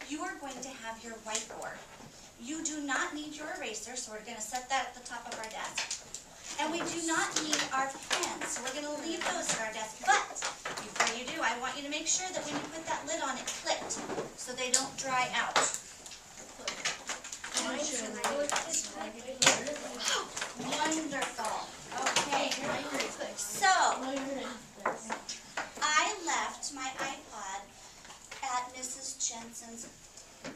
you are going to have your whiteboard. You do not need your eraser, so we're going to set that at the top of our desk. And we do not need our pens, so we're going to leave those at our desk. But before you do, I want you to make sure that when you put that lid on, it clicked, so they don't dry out. Wonderful. Okay. So, I left my iPod at Mrs. Jensen's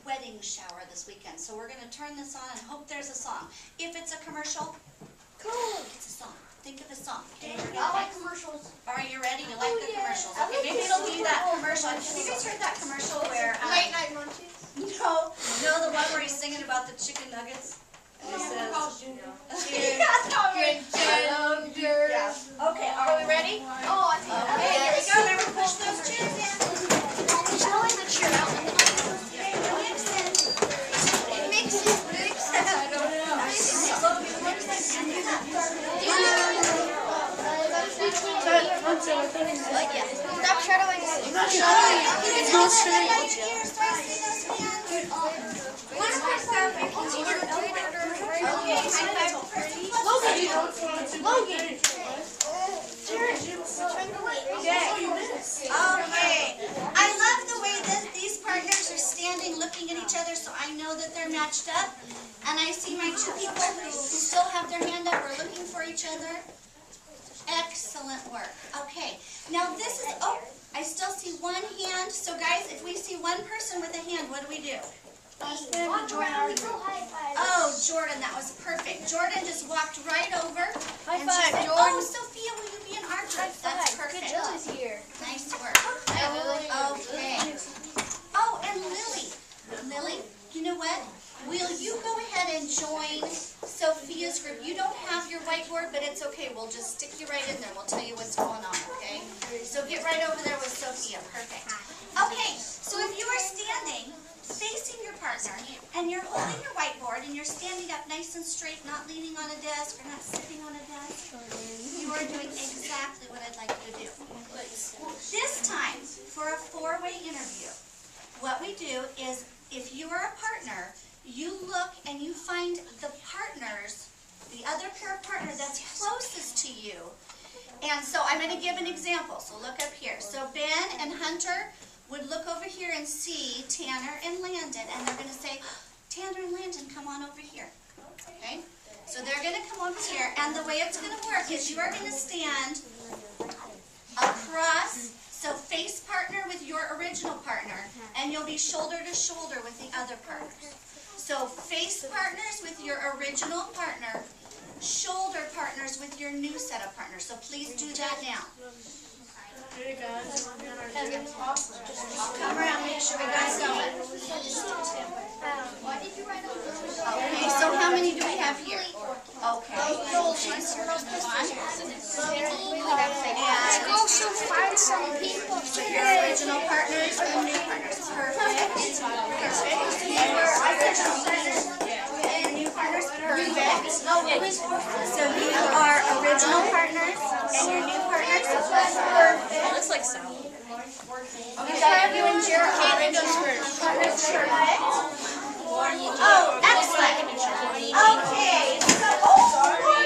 wedding shower this weekend. So we're going to turn this on and hope there's a song. If it's a commercial, cool. It's a song. Think of a song. Okay, I like commercials. Are you ready? You like the commercials? Okay, maybe it'll be that commercial. Have you guys heard that commercial where... Late night munchies? No, the one where he's singing about the chicken nuggets? And he says... Okay, are we ready? Oh, I think Okay, here we go. Remember, push those chairs in. Stop shadowing. I'm not shadowing. It's not shadowing. Logan. Okay. I love the way that these partners are standing looking at each other, so I know that they're matched up. And I see my two people who still have their hand up are looking for each other. Excellent work. Okay. Now this is, oh, I still see one hand. So guys, if we see one person with a hand, what do we do? Oh, Jordan, that was perfect. Jordan just walked right over. High and five, she said, Jordan. oh, Sophia, will you be in our group? That's perfect. Good Lily's here. Nice work. Okay. Oh, and Lily. Lily, you know what? Will you go ahead and join Sophia's group? You don't have your whiteboard, but it's okay. We'll just stick you right in there. We'll tell you what's going on, okay? So get right over there with Sophia. Perfect. Okay, so if you are standing facing your partner, and you're holding your whiteboard, and you're standing up nice and straight, not leaning on a desk, or not sitting on a desk, you are doing exactly what I'd like you to do. This time, for a four-way interview, what we do is, if you are a partner, you look and you find the partners, the other pair of partners that's closest to you. And so I'm going to give an example. So look up here. So Ben and Hunter would look over here and see Tanner and Landon, and they're going to say, Tanner and Landon, come on over here. Okay? So they're going to come over here, and the way it's going to work is you are going to stand across, so face partner with your original partner, and you'll be shoulder to shoulder with the other partners. So face partners with your original partner, shoulder partners with your new set of partners. So please do that now. I'll come around, make sure we got it going. Okay, so how many do we have here? Okay. Go so find some people. Your original partners and new partners. Perfect. Perfect. So you were original partners and new partners. Perfect. So you are original partners and your new partners. Perfect. Looks like so. You got you and Jared. Partners. Perfect. Oh, excellent. Okay. So, oh,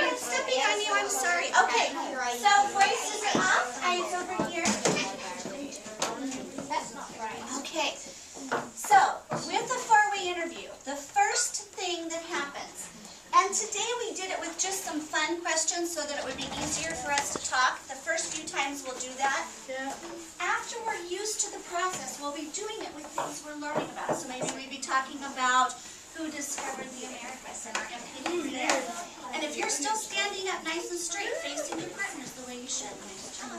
I'm stepping on you. I'm sorry. Okay. So voices are off. Eyes over here. Okay. So, with a four-way interview, the first thing that happens, and today we did it with just some fun questions so that it would be easier for us to talk. The first few times we'll do that. Yeah. After we're used to the process, we'll be doing it with things we're learning about. So maybe we'd be talking about who discovered the Americas and our MPDs there. And if you're still standing up nice and straight, facing your partners the way you should. Nice job.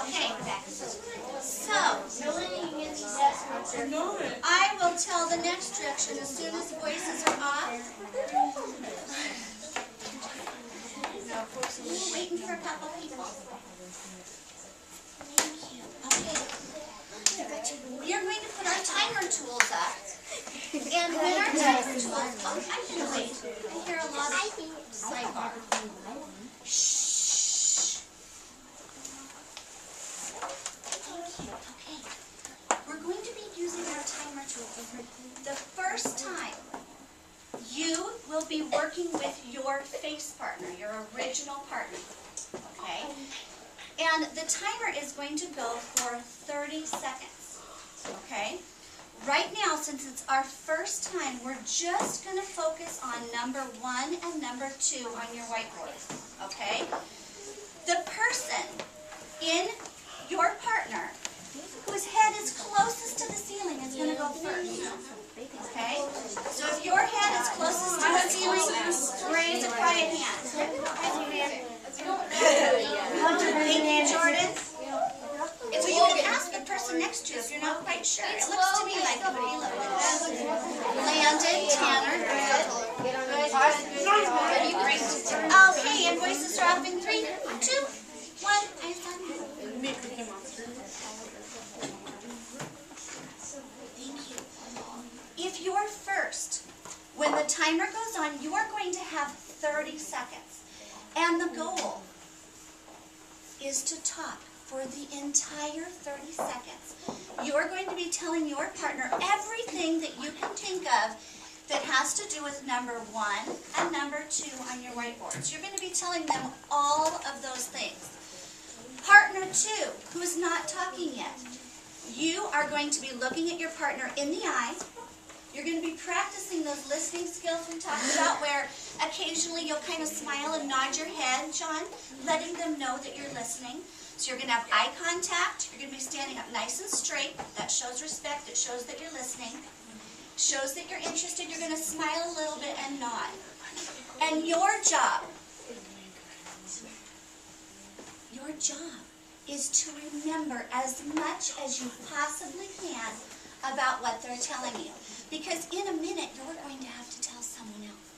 Okay. So, I will tell the next direction as soon as voices are off. Waiting for a couple people. Thank you. Okay. We are going to put our timer tools up. And when our timer tools, oh, I can wait. I hear a lot of sidebar. Shh. Okay. we're going to be using our timer tool. The first time, you will be working with your face partner, your original partner, okay? And the timer is going to go for 30 seconds, okay? Right now, since it's our first time, we're just going to focus on number 1 and number 2 on your whiteboard, okay? The person in your partner whose head is closest to the ceiling is going to go first, okay? So if your head is closest to the ceiling, raise a quiet hand. Thank you, Jordan. So you can ask the person next to you if you're not quite sure. It looks to me like it would be Landon, Tanner, good. Okay, invoices are up in 3, 2, 1. Thank you. If you're first, when the timer goes on, you are going to have 30 seconds. And the goal is to talk for the entire 30 seconds. You're going to be telling your partner everything that you can think of that has to do with number 1 and number 2 on your whiteboards. You're going to be telling them all of those things. Partner 2, who's not talking yet, you are going to be looking at your partner in the eye. You're going to be practicing those listening skills we talked about where occasionally you'll kind of smile and nod your head, John, letting them know that you're listening. So you're going to have eye contact. You're going to be standing up nice and straight. That shows respect. It shows that you're listening. Shows that you're interested. You're going to smile a little bit and nod. And your job is to remember as much as you possibly can about what they're telling you. Because in a minute, you're going to have to tell someone else.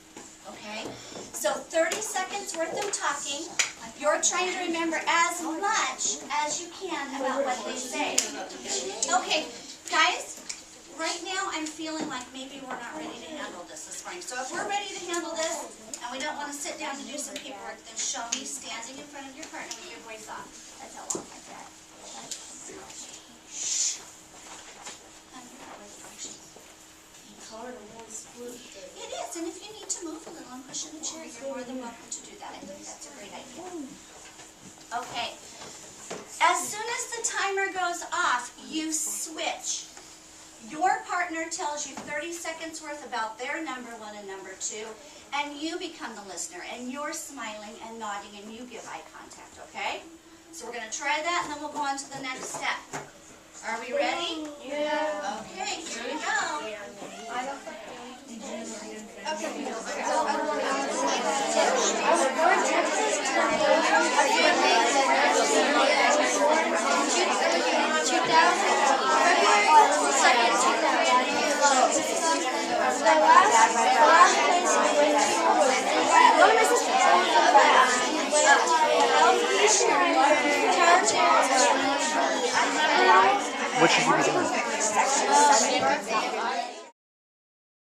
Okay? So 30 seconds worth of talking. You're trying to remember as much as you can about what they say. Okay, guys, right now I'm feeling like maybe we're not ready to handle this morning. So if we're ready to handle this, and we don't want to sit down to do some paperwork, then show me standing in front of your partner with your voice off. That's how long like that. It is, and if you need to move a little and push in the chair, you're more than welcome to do that. I think that's a great idea. Okay. As soon as the timer goes off, you switch. Your partner tells you 30 seconds worth about their number 1 and number 2, and you become the listener, and you're smiling and nodding, and you give eye contact, okay? So we're going to try that, and then we'll go on to the next step. Are we ready? Yeah. Okay, here we go. What should you be doing?